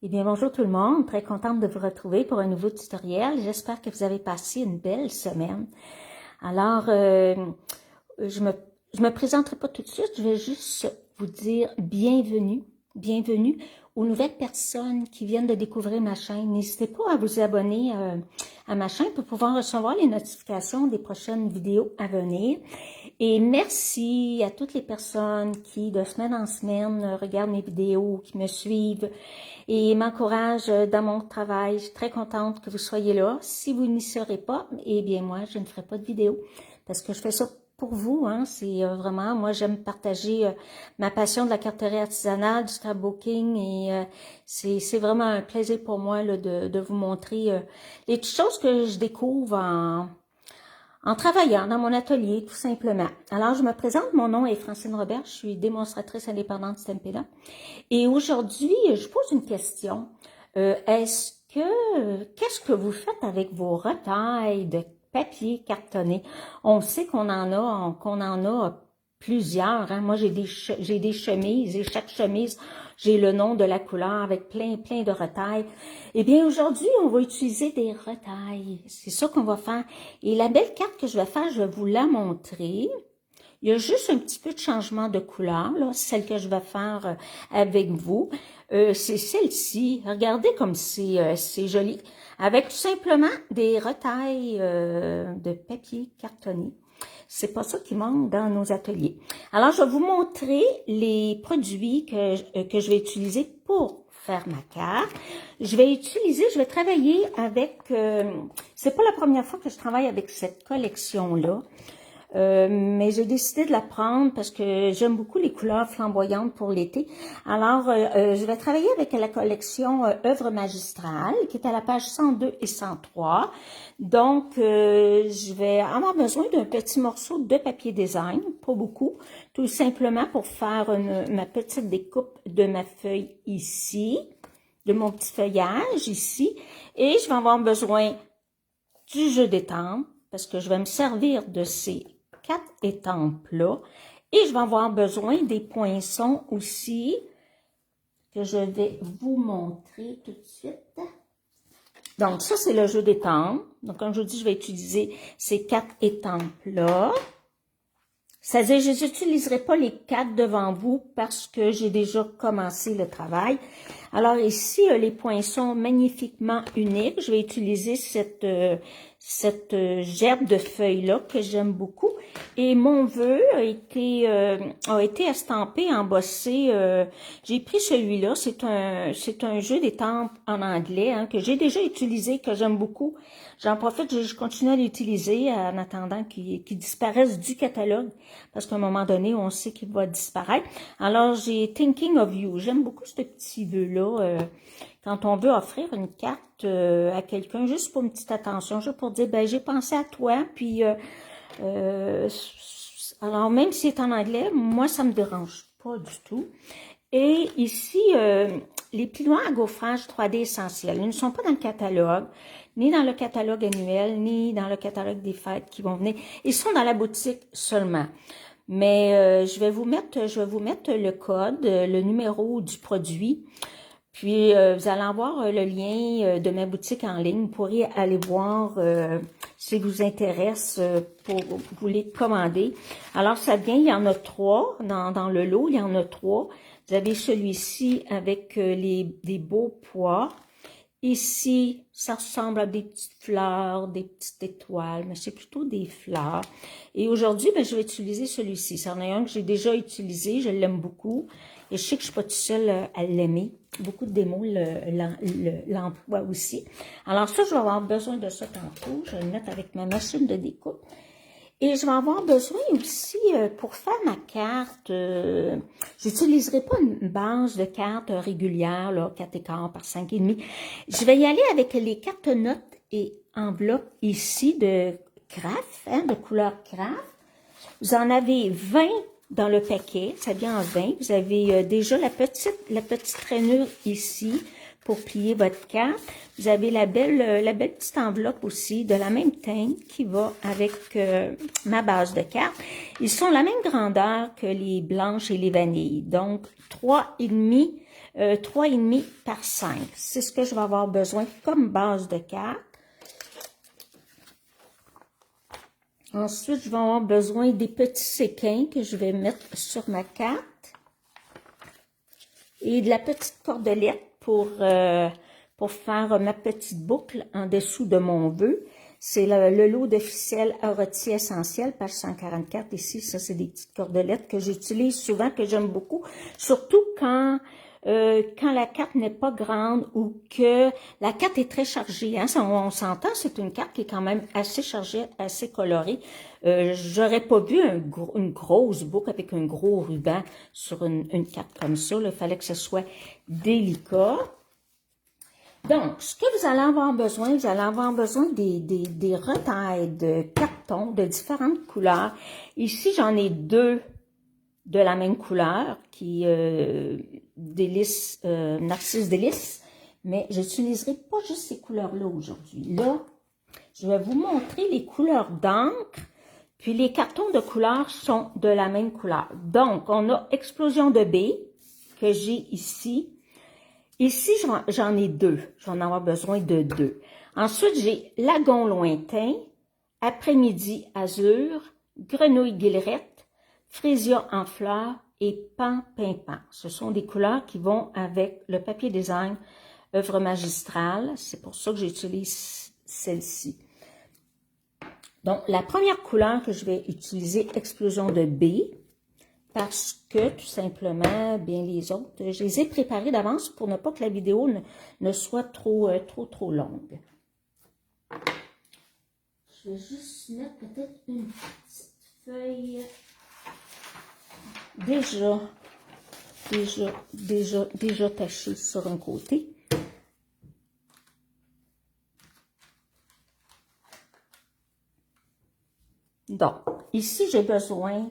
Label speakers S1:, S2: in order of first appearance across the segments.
S1: Eh bien, bonjour tout le monde, très contente de vous retrouver pour un nouveau tutoriel. J'espère que vous avez passé une belle semaine. Alors, je me présenterai pas tout de suite, je vais juste vous dire bienvenue, bienvenue aux nouvelles personnes qui viennent de découvrir ma chaîne. N'hésitez pas à vous abonner à ma chaîne pour pouvoir recevoir les notifications des prochaines vidéos à venir. Et merci à toutes les personnes qui, de semaine en semaine, regardent mes vidéos, qui me suivent et m'encouragent dans mon travail. Je suis très contente que vous soyez là. Si vous n'y serez pas, eh bien moi, je ne ferai pas de vidéo parce que je fais ça pour vous. Hein. C'est vraiment, moi, j'aime partager ma passion de la carterie artisanale, du scrapbooking et c'est vraiment un plaisir pour moi là, de vous montrer les petites choses que je découvre en travaillant dans mon atelier, tout simplement. Alors, je me présente, mon nom est Francine Robert, je suis démonstratrice indépendante Stampeda. Et aujourd'hui, je pose une question. Qu'est-ce que vous faites avec vos retailles de papier cartonné? On sait qu'on en a plusieurs. Hein? Moi, j'ai des chemises et chaque chemise, j'ai le nom de la couleur avec plein de retailles. Eh bien, aujourd'hui, on va utiliser des retailles. C'est ça qu'on va faire. Et la belle carte que je vais faire, je vais vous la montrer. Il y a juste un petit peu de changement de couleur, là, celle que je vais faire avec vous. C'est celle-ci. Regardez comme c'est joli. Avec tout simplement des retailles de papier cartonné. C'est pas ça qui manque dans nos ateliers. Alors, je vais vous montrer les produits que je vais utiliser pour faire ma carte. Je vais travailler avec, c'est pas la première fois que je travaille avec cette collection-là. Mais j'ai décidé de la prendre parce que j'aime beaucoup les couleurs flamboyantes pour l'été. Alors, je vais travailler avec la collection Œuvres magistrales, qui est à la page 102 et 103. Donc, je vais avoir besoin d'un petit morceau de papier design, pas beaucoup, tout simplement pour faire ma petite découpe de ma feuille ici, de mon petit feuillage ici. Et je vais avoir besoin du jeu d'étampes, parce que je vais me servir de ces 4 étampes-là. Et je vais avoir besoin des poinçons aussi, que je vais vous montrer tout de suite. Donc, ça, c'est le jeu d'étampes. Donc, comme je vous dis, je vais utiliser ces 4 étampes-là. C'est-à-dire, je n'utiliserai pas les 4 devant vous parce que j'ai déjà commencé le travail. Alors ici, les poinçons magnifiquement uniques. Je vais utiliser cette gerbe de feuilles-là que j'aime beaucoup. Et mon vœu a été estampé, embossé. J'ai pris celui-là. C'est un jeu d'étampes en anglais hein, que j'ai déjà utilisé, que j'aime beaucoup. J'en profite, je continue à l'utiliser en attendant qu'il disparaisse du catalogue, parce qu'à un moment donné, on sait qu'il va disparaître. Alors, j'ai Thinking of You. J'aime beaucoup ce petit vœu-là. Quand on veut offrir une carte à quelqu'un, juste pour une petite attention, juste pour dire, ben j'ai pensé à toi, puis alors même si c'est en anglais, moi, ça me dérange pas du tout. Et ici, les pliants à gaufrage 3D essentiels, ils ne sont pas dans le catalogue, ni dans le catalogue annuel, ni dans le catalogue des fêtes qui vont venir. Ils sont dans la boutique seulement. Mais je vais vous mettre le code, le numéro du produit. Puis, vous allez avoir le lien de ma boutique en ligne. Vous pourrez aller voir si vous intéresse pour vous les commander. Alors, ça vient, il y en a 3 dans le lot, il y en a 3. Vous avez celui-ci avec des beaux pois. Ici, ça ressemble à des petites fleurs, des petites étoiles, mais c'est plutôt des fleurs. Et aujourd'hui, ben, je vais utiliser celui-ci. C'en est un que j'ai déjà utilisé, je l'aime beaucoup. Et je sais que je ne suis pas toute seule à l'aimer. Beaucoup de démos l'emploient aussi. Alors ça, je vais avoir besoin de ça tantôt. Je vais le mettre avec ma machine de découpe. Et je vais avoir besoin aussi, pour faire ma carte, j'utiliserai pas une base de cartes régulière, là, 4,25 par 5,5. Je vais y aller avec les cartes notes et enveloppes ici de craft, hein, de couleur craft. Vous en avez 20 dans le paquet, ça vient en 20. Vous avez déjà la petite rainure ici pour plier votre carte. Vous avez la belle petite enveloppe aussi de la même teinte qui va avec ma base de carte. Ils sont la même grandeur que les blanches et les vanilles. Donc, 3,5 3,5 par 5. C'est ce que je vais avoir besoin comme base de carte. Ensuite, je vais avoir besoin des petits séquins que je vais mettre sur ma carte. Et de la petite cordelette pour faire ma petite boucle en dessous de mon vœu. C'est le lot de ficelles à rôti essentiel, page 144 ici. Ça, c'est des petites cordelettes que j'utilise souvent, que j'aime beaucoup. Surtout quand la carte n'est pas grande ou que la carte est très chargée. Hein? On s'entend, c'est une carte qui est quand même assez chargée, assez colorée. J'aurais pas vu une grosse boucle avec un gros ruban sur une carte comme ça. Il fallait que ce soit délicat. Donc, ce que vous allez avoir besoin des retailles de carton de différentes couleurs. Ici, j'en ai 2 de la même couleur, qui Narcisse Délice, mais je n'utiliserai pas juste ces couleurs-là aujourd'hui. Là, je vais vous montrer les couleurs d'encre, puis les cartons de couleurs sont de la même couleur. Donc, on a Explosion de B, que j'ai ici. Ici, j'en ai 2. Je vais en avoir besoin de 2. Ensuite, j'ai Lagon Lointain, Après-midi Azur, Grenouille Guillerette, Frésia en fleurs et Pan Pimpant. Ce sont des couleurs qui vont avec le papier design œuvre magistrale. C'est pour ça que j'utilise celle-ci. Donc, la première couleur que je vais utiliser, Explosion de B, parce que, tout simplement, bien les autres, je les ai préparés d'avance pour ne pas que la vidéo ne soit trop longue. Je vais juste mettre peut-être une petite feuille déjà tachée sur un côté. Donc, ici, j'ai besoin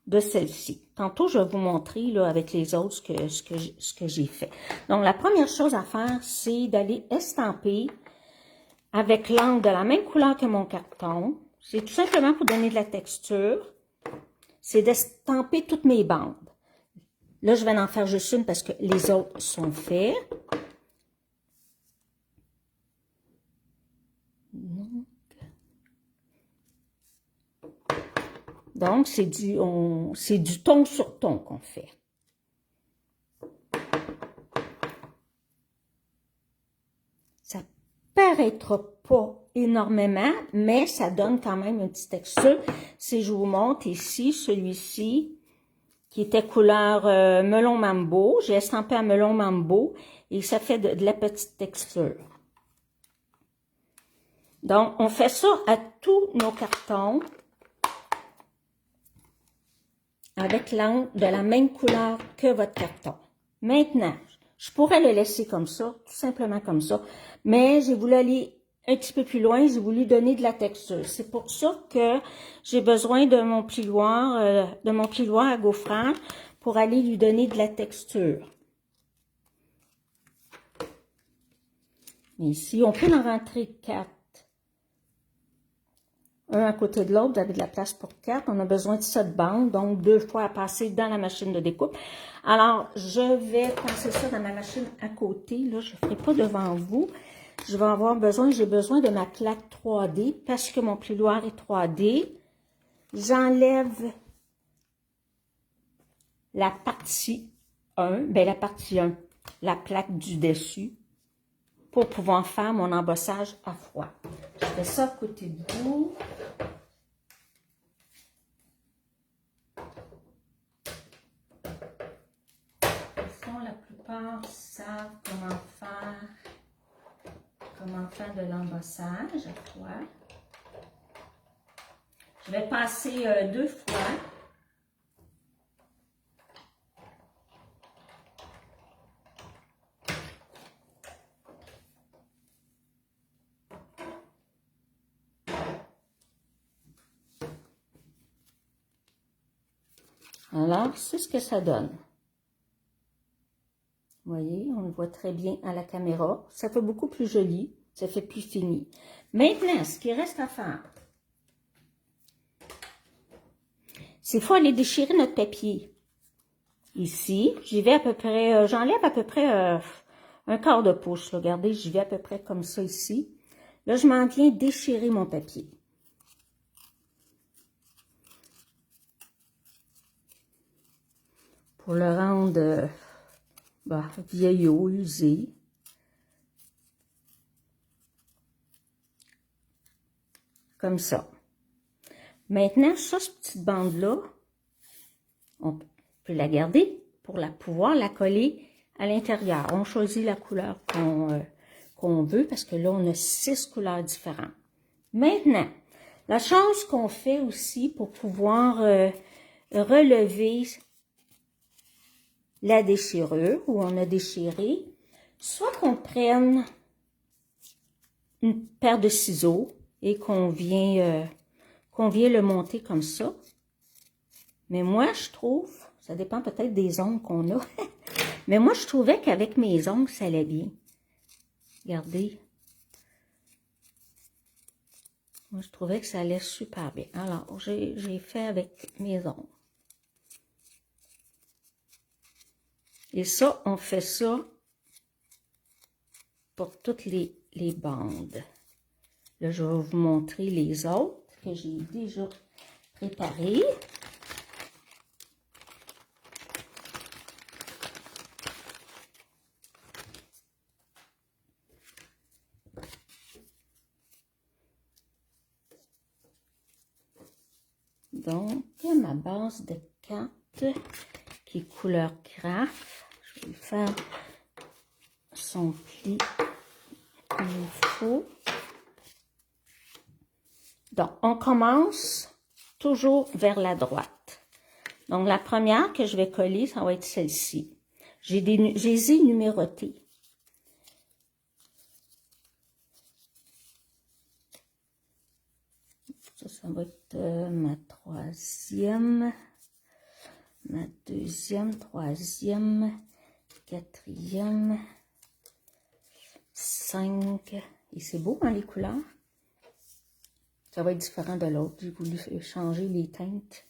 S1: de celle-ci. Tantôt, je vais vous montrer là, avec les autres ce que j'ai fait. Donc, la première chose à faire, c'est d'aller estamper avec l'encre de la même couleur que mon carton. C'est tout simplement pour donner de la texture. C'est d'estamper toutes mes bandes. Là, je vais en faire juste une parce que les autres sont faits. Donc, c'est du ton sur ton qu'on fait. Ça paraîtra pas énormément, mais ça donne quand même une petite texture. Si je vous montre ici, celui-ci, qui était couleur melon mambo, j'ai estampé à melon mambo et ça fait de la petite texture. Donc, on fait ça à tous nos cartons. Avec l'encre de la même couleur que votre carton. Maintenant, je pourrais le laisser comme ça, tout simplement comme ça, mais j'ai voulu aller un petit peu plus loin, j'ai voulu donner de la texture. C'est pour ça que j'ai besoin de mon plioir à gaufrage pour aller lui donner de la texture. Mais ici, on peut en rentrer 4. Un à côté de l'autre, vous avez de la place pour 4. On a besoin de 7 bandes, donc 2 fois à passer dans la machine de découpe. Alors, je vais passer ça dans ma machine à côté. Là, je ne ferai pas devant vous. J'ai besoin de ma plaque 3D parce que mon plioir est 3D. J'enlève la partie 1, la plaque du dessus, pour pouvoir faire mon embossage à froid. Je fais ça à côté de vous. La plupart savent comment faire de l'embossage à froid. Je vais passer 2 fois. Alors, c'est ce que ça donne. Vous voyez, on le voit très bien à la caméra. Ça fait beaucoup plus joli, ça fait plus fini. Maintenant, ce qui reste à faire, c'est qu'il faut aller déchirer notre papier. ici. J'y vais à peu près, j'enlève à peu près un quart de pouce. Là. Regardez, j'y vais à peu près comme ça ici. Là, je m'en viens déchirer mon papier. Pour le rendre vieillot, usé. Comme ça. Maintenant, cette petite bande-là, on peut la garder pour pouvoir la coller à l'intérieur. On choisit la couleur qu'on veut parce que là, on a 6 couleurs différentes. Maintenant, la chose qu'on fait aussi pour pouvoir relever la déchirure où on a déchiré, soit qu'on prenne une paire de ciseaux et qu'on vient le monter comme ça. Mais moi, je trouve, ça dépend peut-être des ongles qu'on a, mais moi, je trouvais qu'avec mes ongles, ça allait bien. Regardez. Moi, je trouvais que ça allait super bien. Alors, j'ai fait avec mes ongles. Et ça, on fait ça pour toutes les bandes. Là, je vais vous montrer les autres que j'ai déjà préparés. Donc, ma base de carte qui est couleur craft. Je vais lui faire son pli comme il faut. Donc, on commence toujours vers la droite. Donc, la première que je vais coller, ça va être celle-ci. J'ai les ai numérotées. Ça va être ma troisième, ma deuxième, troisième, quatrième, 5. Et c'est beau, hein, les couleurs? Ça va être différent de l'autre. J'ai voulu changer les teintes.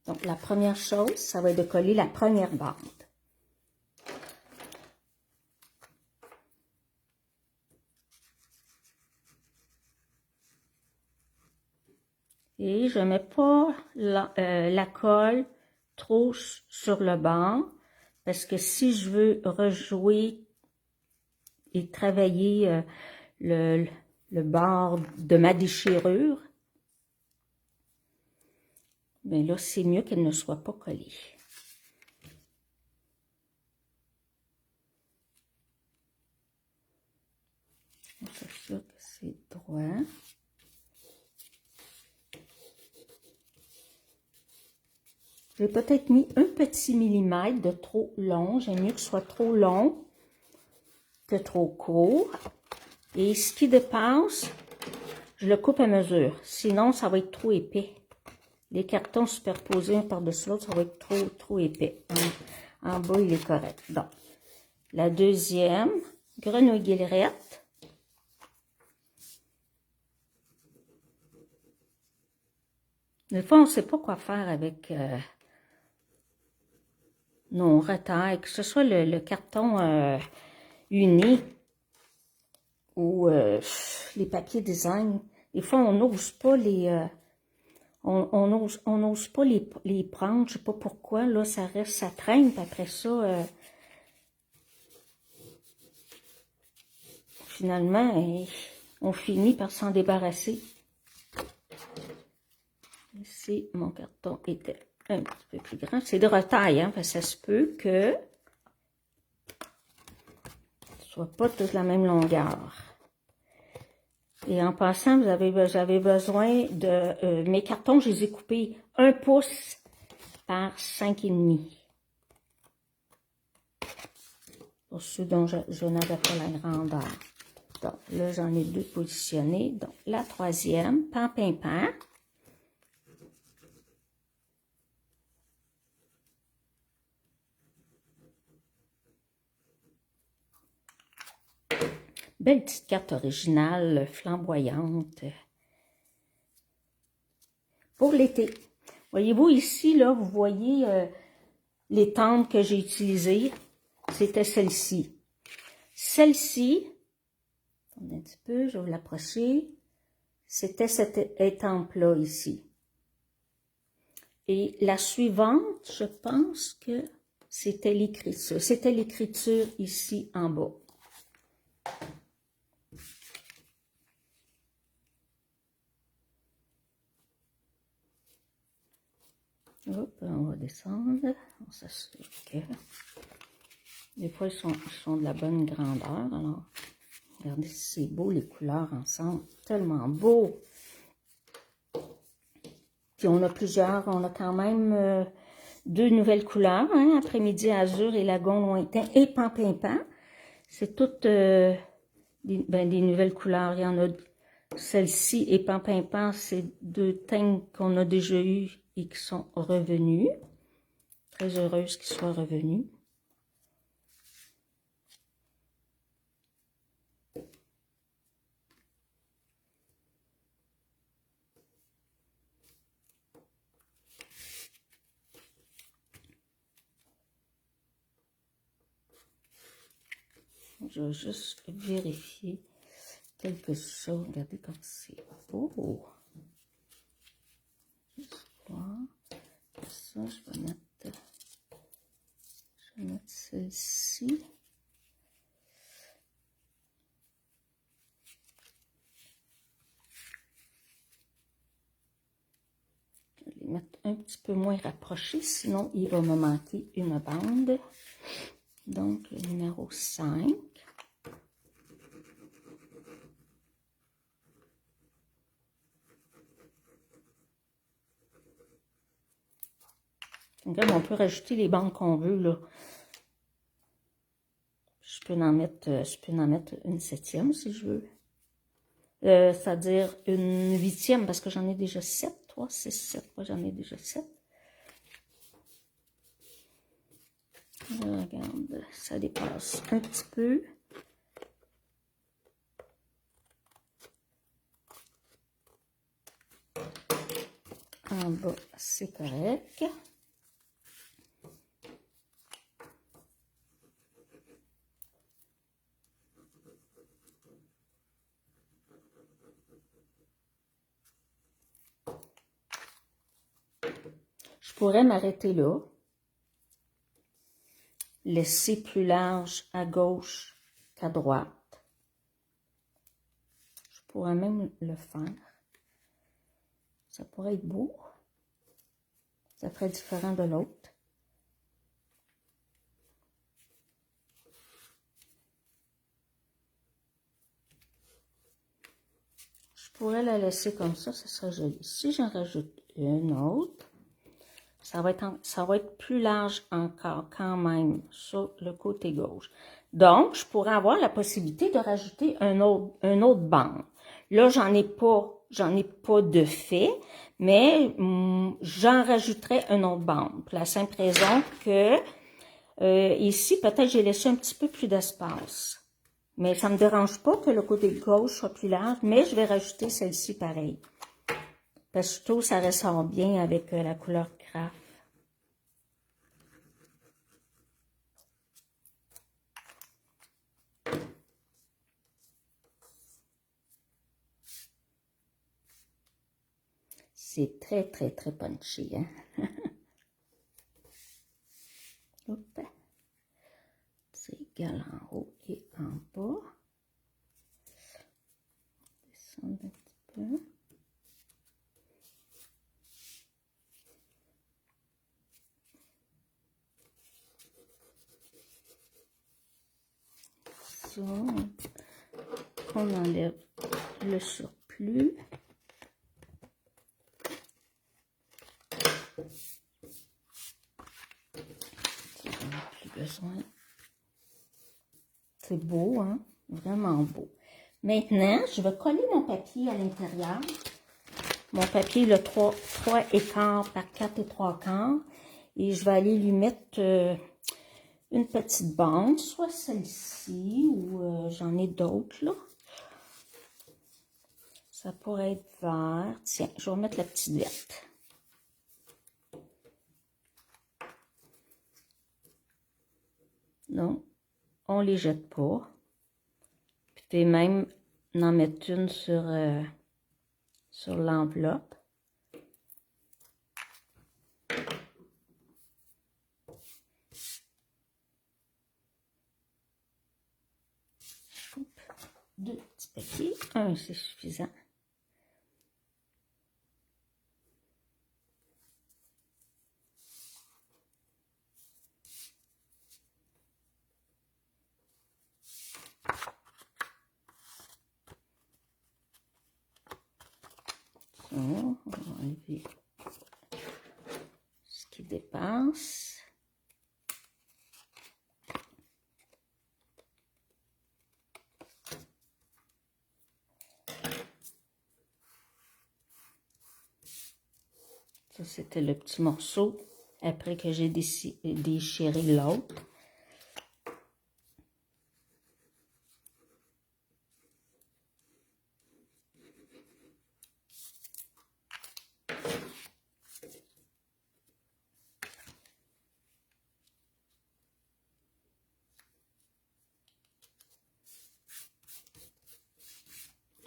S1: Donc, la première chose, ça va être de coller la première bande. Et je ne mets pas la colle trop sur le bord, parce que si je veux rejouer et travailler le bord de ma déchirure, mais là, c'est mieux qu'elle ne soit pas collée. C'est sûr que c'est droit. J'ai peut-être mis un petit millimètre de trop long. J'aime mieux que ce soit trop long que trop court. Et ce qui dépasse, je le coupe à mesure. Sinon, ça va être trop épais. Les cartons superposés un par-dessus l'autre, ça va être trop épais. En bas, il est correct. Donc, la deuxième, grenouille guillerette. Des fois, on ne sait pas quoi faire avec nos retailles, que ce soit le carton uni ou les papiers design. Des fois, on n'ose pas on n'ose pas les prendre, je sais pas pourquoi, là, ça traîne, puis après ça, finalement, on finit par s'en débarrasser. Ici, mon carton était un petit peu plus grand. C'est de retaille, hein, parce que ça se peut que ce soit pas toute la même longueur. Et en passant, j'avais besoin de... mes cartons, je les ai coupés 1 pouce par 5,5. Pour ceux dont je n'avais pas la grandeur. Donc, là, j'en ai 2 positionnés. Donc, la troisième, pan. Belle petite carte originale, flamboyante. Pour l'été. Voyez-vous ici, là, vous voyez les tentes que j'ai utilisées, c'était celle-ci. Celle-ci, attendez un petit peu, je vais l'approcher. C'était cette étampe-là ici. Et la suivante, je pense que c'était l'écriture. C'était l'écriture ici en bas. Hop, on va descendre. On s'assure que... Des fois, ils sont de la bonne grandeur. Alors, regardez si c'est beau, les couleurs ensemble. Tellement beau. Puis on a plusieurs. On a quand même 2 nouvelles couleurs. Hein, Après-midi azur et lagon lointain et pampimpan. C'est toutes des nouvelles couleurs. Il y en a celle-ci et pampimpan. C'est 2 teintes qu'on a déjà eues et qui sont revenues. Très heureuse qu'ils soient revenus. Je vais juste vérifier quelque chose. Regardez comme c'est beau. Juste voir. Ça, je vais mettre celle-ci. Je vais les mettre un petit peu moins rapprochés, sinon il va me manquer une bande. Donc, le numéro 5. Donc, on peut rajouter les bandes qu'on veut, là. Je peux en mettre une 7e si je veux. C'est-à-dire une 8e parce que j'en ai déjà 7. 3, 6, 7. Moi, j'en ai déjà 7. Regarde, ça dépasse un petit peu. En bas, c'est correct. Je pourrais m'arrêter là. Laisser plus large à gauche qu'à droite. Je pourrais même le faire. Ça pourrait être beau. Ça ferait différent de l'autre. Je pourrais la laisser comme ça serait joli. Si j'en rajoute une autre, ça va être plus large encore quand même sur le côté gauche. Donc, je pourrais avoir la possibilité de rajouter un autre bande. Là, j'en ai pas de fait, mais j'en rajouterai un autre bande. Pour la simple raison que ici, peut-être j'ai laissé un petit peu plus d'espace. Mais ça ne me dérange pas que le côté gauche soit plus large, mais je vais rajouter celle-ci pareil. Parce que je trouve que ça ressort bien avec la couleur craft. C'est très, très, très punchy, hein? Hop. C'est égal en haut et en bas. Descendre un petit peu. Ça, on enlève le surplus. On n'a plus besoin. C'est beau, hein? Vraiment beau. Maintenant, je vais coller mon papier à l'intérieur. Mon papier, le 3 1/4 par 4 3/4. Et je vais aller lui mettre une petite bande, soit celle-ci, ou j'en ai d'autres, là. Ça pourrait être vert. Tiens, je vais mettre la petite verte. Donc, on les jette pas. Puis tu peux même en mettre une sur l'enveloppe. Deux petits papiers. Un, c'est suffisant. Ça, on va enlever ce qui dépasse. Ça, c'était le petit morceau après que j'ai déchiré l'autre.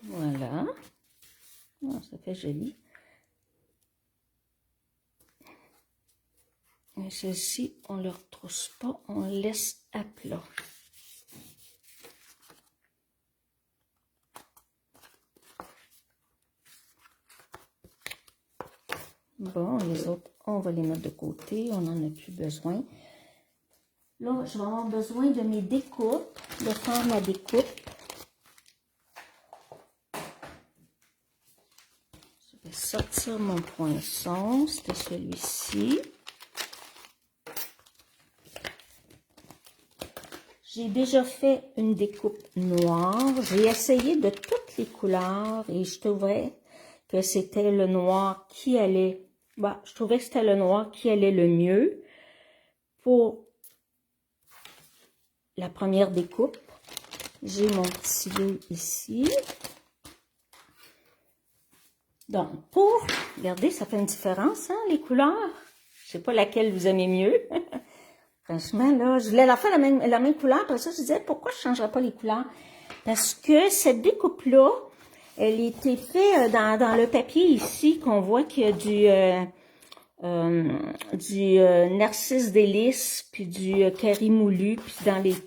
S1: Voilà. Oh, ça fait joli. Et ceci, on ne le retrousse pas, on le laisse à plat. Bon, les autres, on va les mettre de côté, on n'en a plus besoin. Là, je vais avoir besoin de mes découpes, de faire ma découpe. Je vais sortir mon poinçon, c'était celui-ci. J'ai déjà fait une découpe noire. J'ai essayé de toutes les couleurs et je trouvais que c'était le noir qui allait... Bah, je trouvais que c'était le noir qui allait le mieux pour la première découpe. J'ai mon stylo ici. Donc, pour... Regardez, ça fait une différence, hein, les couleurs. Je sais pas laquelle vous aimez mieux. Franchement, là, je voulais la faire la même couleur. Après ça, je disais, pourquoi je ne changerais pas les couleurs? Parce que cette découpe-là, elle était faite dans le papier ici, qu'on voit qu'il y a du narcisse délice, puis du curry moulu, puis dans les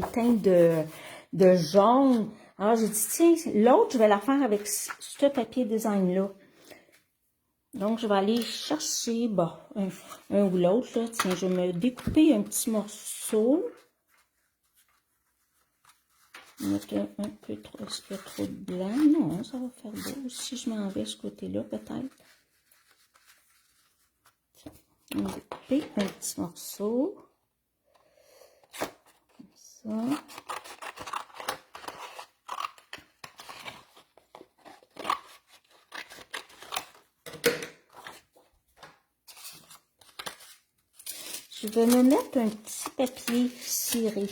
S1: teintes de jaune. Alors, j'ai dit, tiens, l'autre, je vais la faire avec ce papier design-là. Donc, je vais aller chercher, bon, un ou l'autre, là. Tiens, je vais me découper un petit morceau. Mettre un peu trop, est-ce qu'il y a trop de blanc? Non, ça va faire beau. Si je m'en vais ce côté-là, peut-être. Je vais découper un petit morceau. Comme ça. Je vais me mettre un petit papier ciré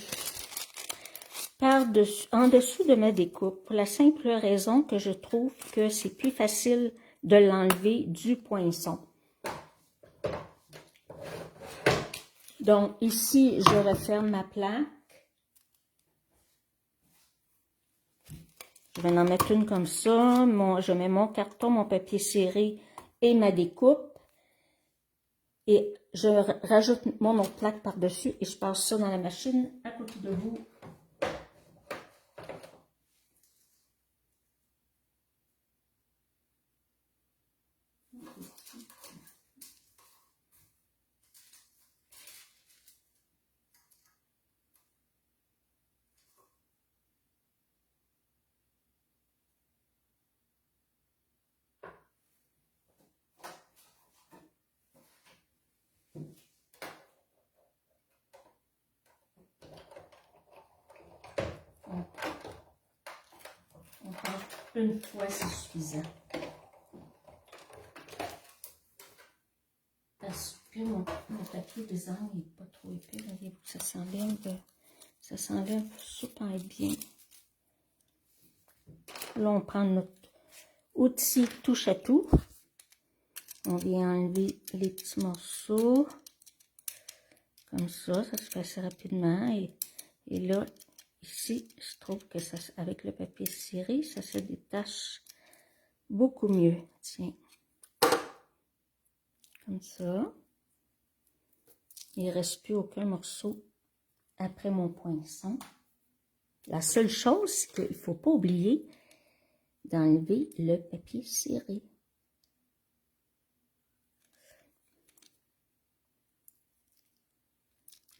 S1: en dessous de ma découpe, pour la simple raison que je trouve que c'est plus facile de l'enlever du poinçon. Donc ici, je referme ma plaque. Je vais en mettre une comme ça. Je mets mon carton, mon papier ciré et ma découpe. Et je rajoute mon autre plaque par-dessus et je passe ça dans la machine à côté de vous. Une fois, c'est suffisant. Parce que mon papier design n'est pas trop épais. Voyez-vous que ça s'enlève super bien. Là, on prend notre outil touche à tout. On vient enlever les petits morceaux. Comme ça se fait assez rapidement. Et là, ici, je trouve que ça, avec le papier ciré, ça se détache beaucoup mieux. Tiens. Comme ça. Il ne reste plus aucun morceau après mon poinçon. La seule chose, c'est qu'il ne faut pas oublier d'enlever le papier ciré.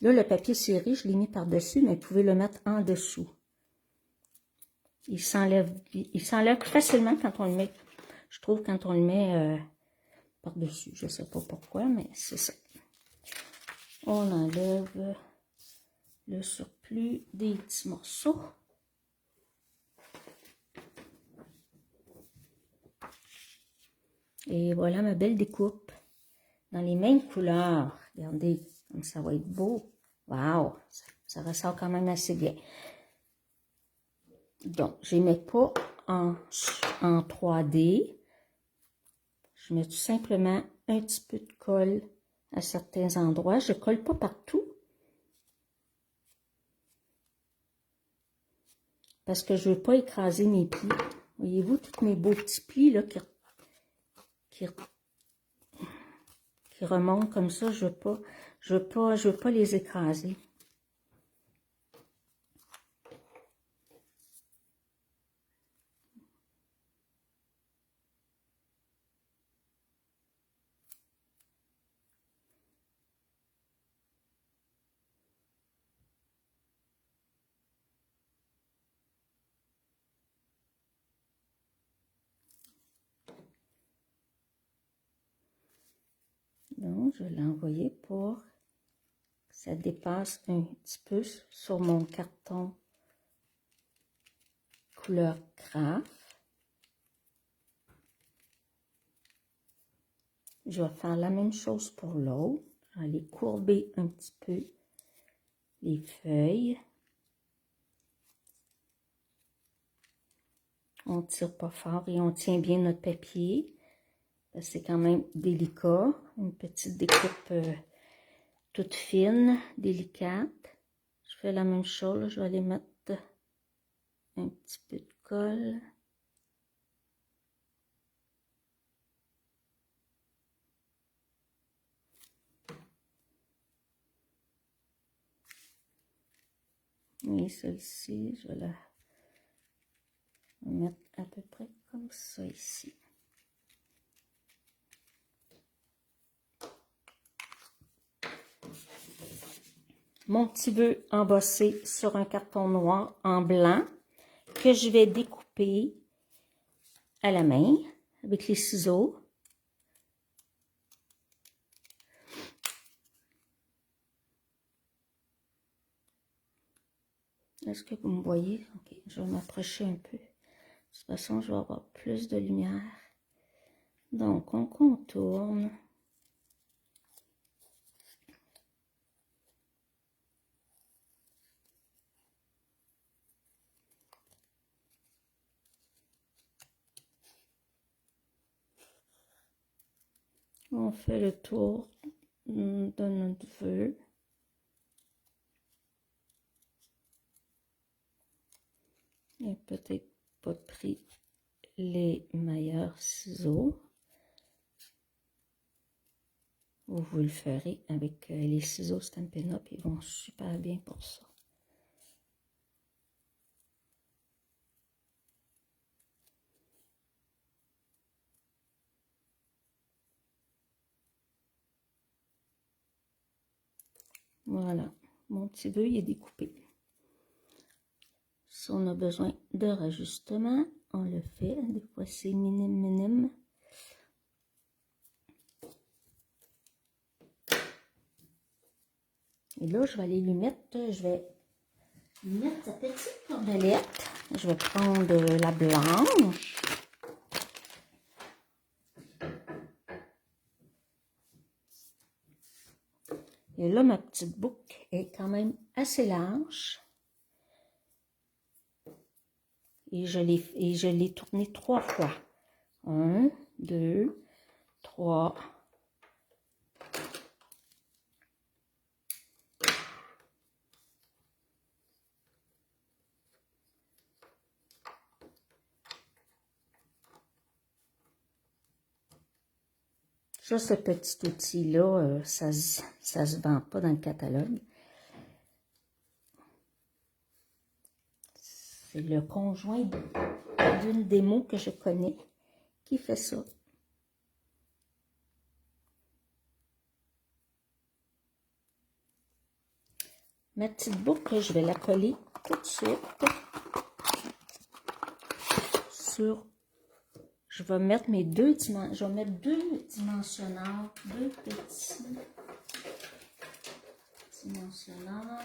S1: Là, le papier ciré, je l'ai mis par-dessus, mais vous pouvez le mettre en dessous. Il s'enlève facilement quand on le met, je trouve, quand on le met par-dessus. Je ne sais pas pourquoi, mais c'est ça. On enlève le surplus des petits morceaux. Et voilà ma belle découpe. Dans les mêmes couleurs. Regardez, comme ça va être beau. Waouh! Ça ressort quand même assez bien. Donc, je ne les mets pas en 3D. Je mets tout simplement un petit peu de colle à certains endroits. Je ne colle pas partout. Parce que je ne veux pas écraser mes plis. Voyez-vous, tous mes beaux petits plis là, qui remontent comme ça, je veux pas les écraser. Donc, je vais l'envoyer pour que ça dépasse un petit peu sur mon carton couleur craft. Je vais faire la même chose pour l'autre. Je vais aller courber un petit peu les feuilles. On ne tire pas fort et on tient bien notre papier. C'est quand même délicat. Une petite découpe toute fine, délicate. Je fais la même chose. Je vais aller mettre un petit peu de colle. Et celle-ci, je vais la mettre à peu près comme ça ici. Mon petit bœuf embossé sur un carton noir en blanc que je vais découper à la main avec les ciseaux. Est-ce que vous me voyez? Ok, je vais m'approcher un peu. De toute façon, je vais avoir plus de lumière. Donc, on contourne. On fait le tour de notre vœu. J'ai peut-être pas pris les meilleurs ciseaux. Vous le ferez avec les ciseaux Stampin' Up. Ils vont super bien pour ça. Voilà, mon petit bœuf il est découpé. Si on a besoin de rajustement, on le fait. Des fois, c'est minime. Et là, je vais aller lui mettre, sa petite cordelette. Je vais prendre la blanche. Et là, ma petite boucle est quand même assez large. Et je l'ai tournée 3 fois. 1, 2, 3. Ça, ce petit outil-là, ça se vend pas dans le catalogue. C'est le conjoint d'une démo que je connais qui fait ça. Ma petite boucle, je vais la coller tout de suite sur... Je vais mettre mes deux dimensions. Je vais mettre deux dimensionneurs, deux petits dimensionneurs.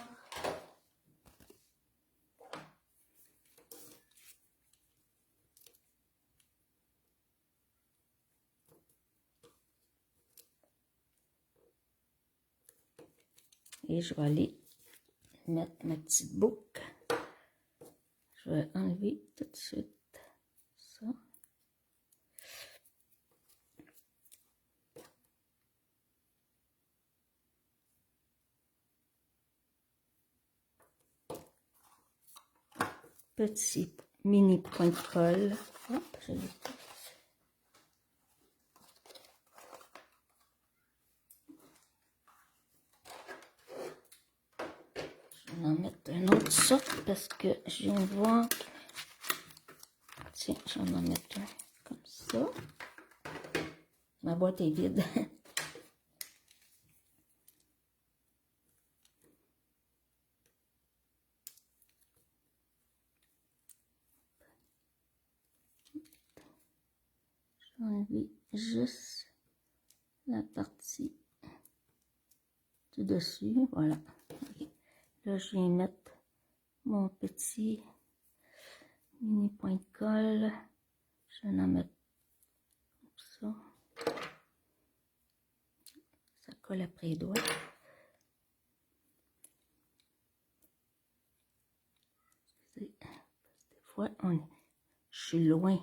S1: Et je vais aller mettre ma petite boucle. Je vais enlever tout de suite ça. Petit mini point de colle. Hop, je l'ai. Je vais en mettre un autre sorte parce que je viens de voir. Tiens, je vais en mettre un comme ça. Ma boîte est vide. Je vais enlever juste la partie du dessus. Voilà. Là, je viens mettre mon petit mini point de colle. Je vais en mettre comme ça. Ça colle après les doigts. Des fois, je suis loin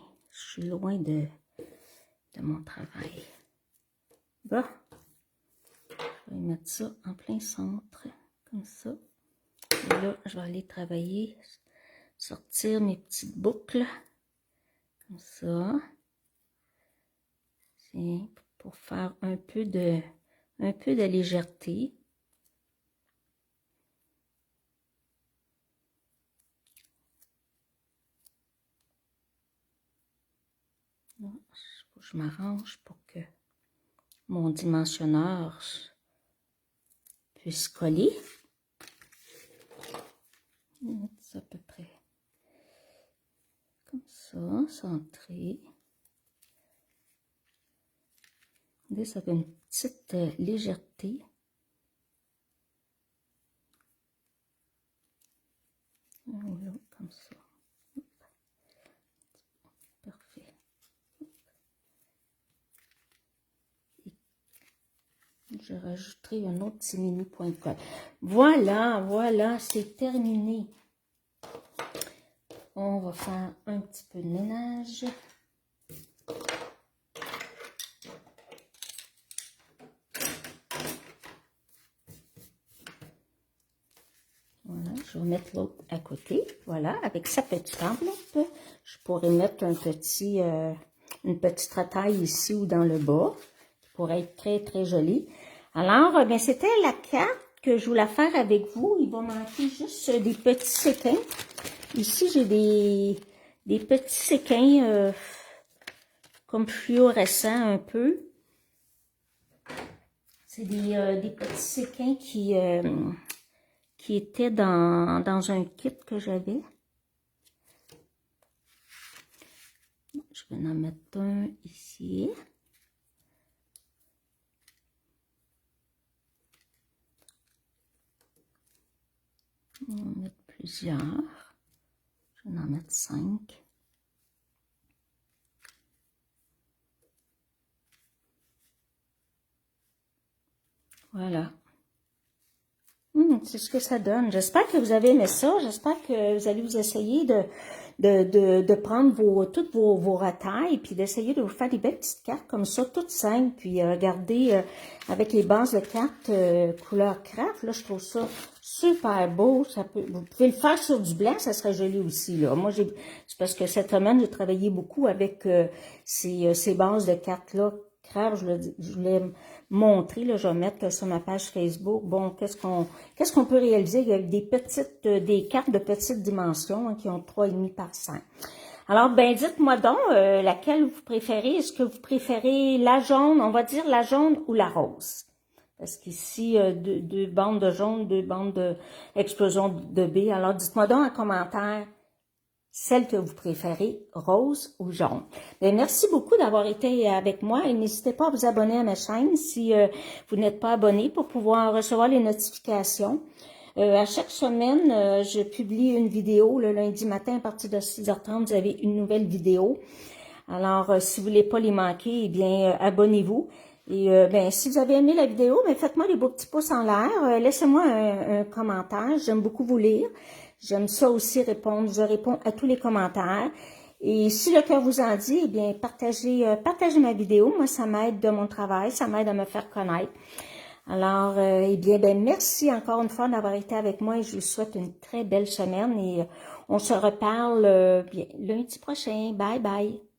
S1: de mon travail. Bon, je vais mettre ça en plein centre, comme ça. Et là, je vais aller travailler, sortir mes petites boucles, comme ça. C'est pour faire un peu de légèreté. Là, faut que je m'arrange pour que mon dimensionneur puisse coller. Je vais mettre ça à peu près comme ça, centré. Là, ça fait une petite légèreté. Voilà, comme ça. Parfait. Je rajouterai un autre petit mini point de colle. Voilà, voilà, c'est terminé. On va faire un petit peu de ménage. Voilà, je vais mettre l'autre à côté. Voilà, avec sa petite enveloppe. Je pourrais mettre une petite retaille ici ou dans le bas, qui pourrait être très, très jolie. Alors, ben, c'était la carte que je voulais faire avec vous. Il va manquer juste des petits séquins. Ici, j'ai des petits séquins comme fluorescents un peu. C'est des petits séquins qui étaient dans un kit que j'avais. Je vais en mettre un ici. On va en mettre plusieurs. Je vais en mettre 5. Voilà. C'est ce que ça donne. J'espère que vous avez aimé ça. J'espère que vous allez vous essayer de prendre toutes vos retailles, puis d'essayer de vous faire des belles petites cartes comme ça, toutes simples, puis regarder avec les bases de cartes couleur craft. Là, je trouve ça super beau. Vous pouvez le faire sur du blanc, ça serait joli aussi. Là. Moi, c'est parce que cette semaine, j'ai travaillé beaucoup avec ces bases de cartes-là crève, je voulais montrer, là, je vais mettre sur ma page Facebook, bon, qu'est-ce qu'on peut réaliser avec des cartes de petites dimensions, hein, qui ont 3,5 par 5. Alors, ben, dites-moi donc, laquelle vous préférez. Est-ce que vous préférez la jaune, on va dire la jaune ou la rose? Parce qu'ici, deux bandes de jaune, deux bandes d'explosion de B. Alors, dites-moi donc en commentaire celle que vous préférez, rose ou jaune. Bien, merci beaucoup d'avoir été avec moi et n'hésitez pas à vous abonner à ma chaîne si vous n'êtes pas abonné pour pouvoir recevoir les notifications. À chaque semaine, je publie une vidéo le lundi matin à partir de 6h30. Vous avez une nouvelle vidéo. Alors, si vous voulez pas les manquer, eh bien, abonnez-vous. Et ben, si vous avez aimé la vidéo, ben, faites-moi des beaux petits pouces en l'air. Laissez-moi un commentaire. J'aime beaucoup vous lire. J'aime ça aussi répondre. Je réponds à tous les commentaires. Et si le cœur vous en dit, eh bien, partagez ma vidéo. Moi, ça m'aide de mon travail. Ça m'aide à me faire connaître. Alors, eh bien, ben, merci encore une fois d'avoir été avec moi et je vous souhaite une très belle semaine et on se reparle bien lundi prochain. Bye bye.